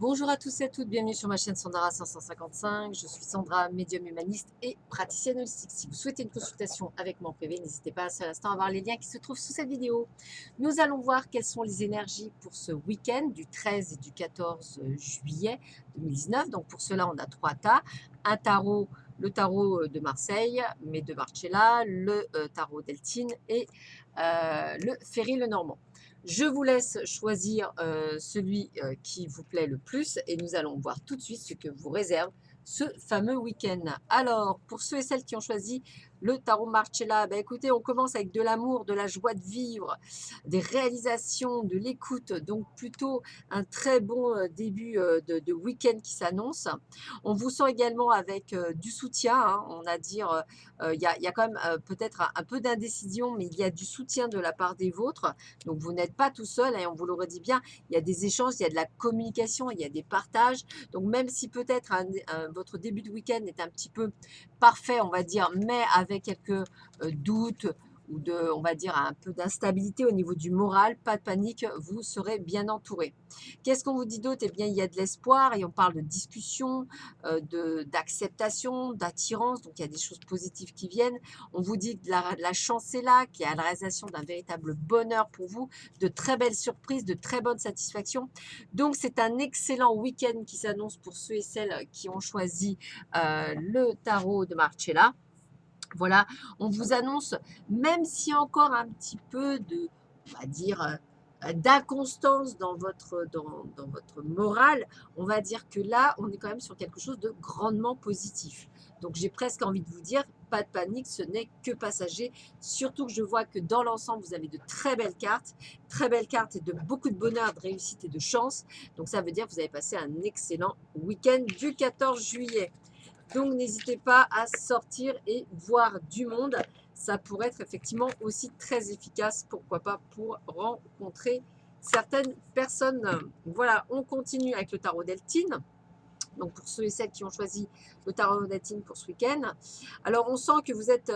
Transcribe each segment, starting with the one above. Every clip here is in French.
Bonjour à tous et à toutes, bienvenue sur ma chaîne Sandra 555. Je suis Sandra, médium humaniste et praticienne holistique. Si vous souhaitez une consultation avec moi en privé, n'hésitez pas à seul instant à voir les liens qui se trouvent sous cette vidéo. Nous allons voir quelles sont les énergies pour ce week-end du 13 et du 14 juillet 2019. Donc pour cela, on a trois tas. Un tarot, le tarot de Marseille, mais de Marcella, le tarot d'Eltine et le Ferry le Normand. Je vous laisse choisir celui qui vous plaît le plus et nous allons voir tout de suite ce que vous réserve ce fameux week-end. Alors, pour ceux et celles qui ont choisi le tarot Marcella, ben écoutez, on commence avec de l'amour, de la joie de vivre, des réalisations, de l'écoute, donc plutôt un très bon début de week-end qui s'annonce. On vous sent également avec du soutien, hein, on a dire, il y a quand même peut-être un peu d'indécision, mais il y a du soutien de la part des vôtres. Donc, vous n'êtes pas tout seul, et on vous le redit bien, il y a des échanges, il y a de la communication, il y a des partages. Donc, même si peut-être votre début de week-end est un petit peu parfait, on va dire, mais avec quelques doutes ou on va dire, un peu d'instabilité au niveau du moral, pas de panique, vous serez bien entouré. Qu'est-ce qu'on vous dit d'autre? Eh bien, il y a de l'espoir et on parle de discussion, d'acceptation, d'attirance, donc il y a des choses positives qui viennent. On vous dit que la chance est là, qu'il y a la réalisation d'un véritable bonheur pour vous, de très belles surprises, de très bonnes satisfactions. Donc, c'est un excellent week-end qui s'annonce pour ceux et celles qui ont choisi le tarot de Marcella. Voilà, on vous annonce, même s'il y a encore un petit peu de, on va dire, d'inconstance dans votre morale, on va dire que là, on est quand même sur quelque chose de grandement positif. Donc, j'ai presque envie de vous dire, pas de panique, ce n'est que passager. Surtout que je vois que dans l'ensemble, vous avez de très belles cartes et de beaucoup de bonheur, de réussite et de chance. Donc, ça veut dire que vous avez passé un excellent week-end du 14 juillet. Donc, n'hésitez pas à sortir et voir du monde. Ça pourrait être effectivement aussi très efficace, pourquoi pas, pour rencontrer certaines personnes. Voilà, on continue avec le tarot d'Eltine. Donc, pour ceux et celles qui ont choisi le tarot d'Eltine pour ce week-end. Alors, on sent que vous n'êtes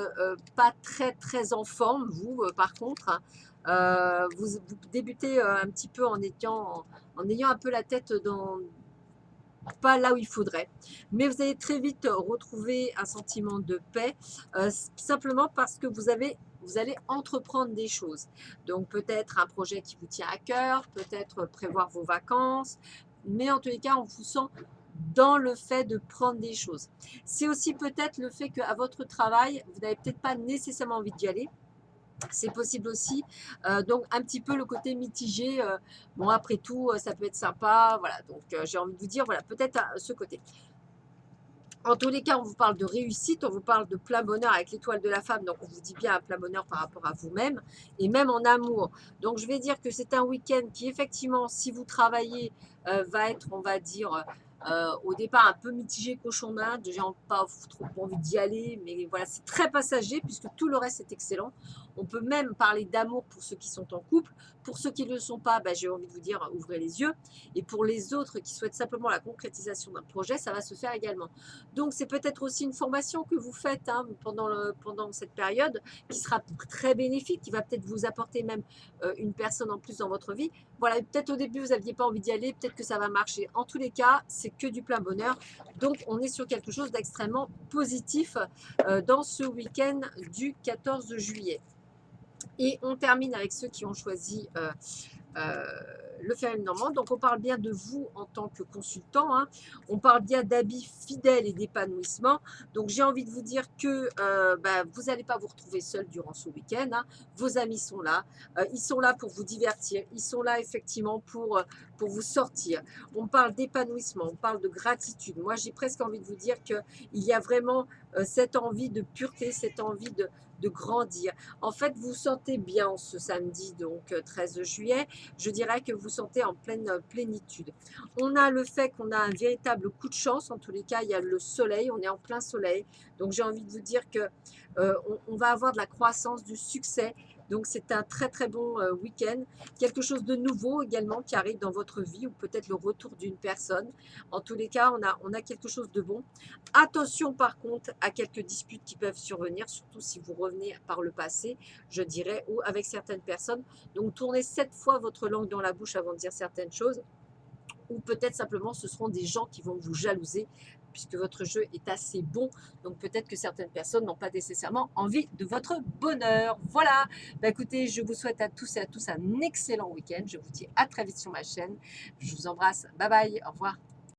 pas très en forme, vous, par contre. Vous débutez un petit peu en ayant un peu la tête pas là où il faudrait. Mais vous allez très vite retrouver un sentiment de paix, simplement parce que vous allez entreprendre des choses. Donc peut-être un projet qui vous tient à cœur, peut-être prévoir vos vacances, mais en tous les cas, on vous sent dans le fait de prendre des choses. C'est aussi peut-être le fait qu'à votre travail, vous n'avez peut-être pas nécessairement envie d'y aller, c'est possible aussi. Donc, un petit peu le côté mitigé. Bon, après tout, ça peut être sympa. Voilà. Donc, j'ai envie de vous dire, voilà, peut-être ce côté. En tous les cas, on vous parle de réussite, on vous parle de plein bonheur avec l'étoile de la femme. Donc, on vous dit bien un plein bonheur par rapport à vous-même et même en amour. Donc, je vais dire que c'est un week-end qui, effectivement, si vous travaillez, va être, on va dire, au départ un peu mitigé cochon d'Inde. J'ai pas trop envie d'y aller, mais voilà, c'est très passager puisque tout le reste est excellent. On peut même parler d'amour pour ceux qui sont en couple. Pour ceux qui ne le sont pas, ben, j'ai envie de vous dire, ouvrez les yeux. Et pour les autres qui souhaitent simplement la concrétisation d'un projet, ça va se faire également. Donc, c'est peut-être aussi une formation que vous faites hein, pendant cette période qui sera très bénéfique, qui va peut-être vous apporter même une personne en plus dans votre vie. Voilà, peut-être au début, vous n'aviez pas envie d'y aller, peut-être que ça va marcher. En tous les cas, c'est que du plein bonheur. Donc, on est sur quelque chose d'extrêmement positif dans ce week-end du 14 juillet. Et on termine avec ceux qui ont choisi euh, le Ferrel Normand. Donc, on parle bien de vous en tant que consultant. Hein. On parle bien d'habits fidèles et d'épanouissement. Donc, j'ai envie de vous dire que vous n'allez pas vous retrouver seul durant ce week-end. Hein. Vos amis sont là. Ils sont là pour vous divertir. Ils sont là, effectivement, pour vous sortir. On parle d'épanouissement. On parle de gratitude. Moi, j'ai presque envie de vous dire qu'il y a vraiment cette envie de pureté, cette envie de grandir. En fait, vous sentez bien ce samedi, donc 13 juillet. Je dirais que vous sentez en pleine plénitude. On a le fait qu'on a un véritable coup de chance. En tous les cas, il y a le soleil. On est en plein soleil. Donc, j'ai envie de vous dire que on va avoir de la croissance, du succès. Donc, c'est un très bon week-end. Quelque chose de nouveau également qui arrive dans votre vie ou peut-être le retour d'une personne. En tous les cas, on a quelque chose de bon. Attention par contre à quelques disputes qui peuvent survenir, surtout si vous revenez par le passé, je dirais, ou avec certaines personnes. Donc, tournez 7 fois votre langue dans la bouche avant de dire certaines choses ou peut-être simplement ce seront des gens qui vont vous jalouser puisque votre jeu est assez bon. Donc peut-être que certaines personnes n'ont pas nécessairement envie de votre bonheur. Voilà. Bah, écoutez, je vous souhaite à tous et à tous un excellent week-end. Je vous dis à très vite sur ma chaîne. Je vous embrasse. Bye bye. Au revoir.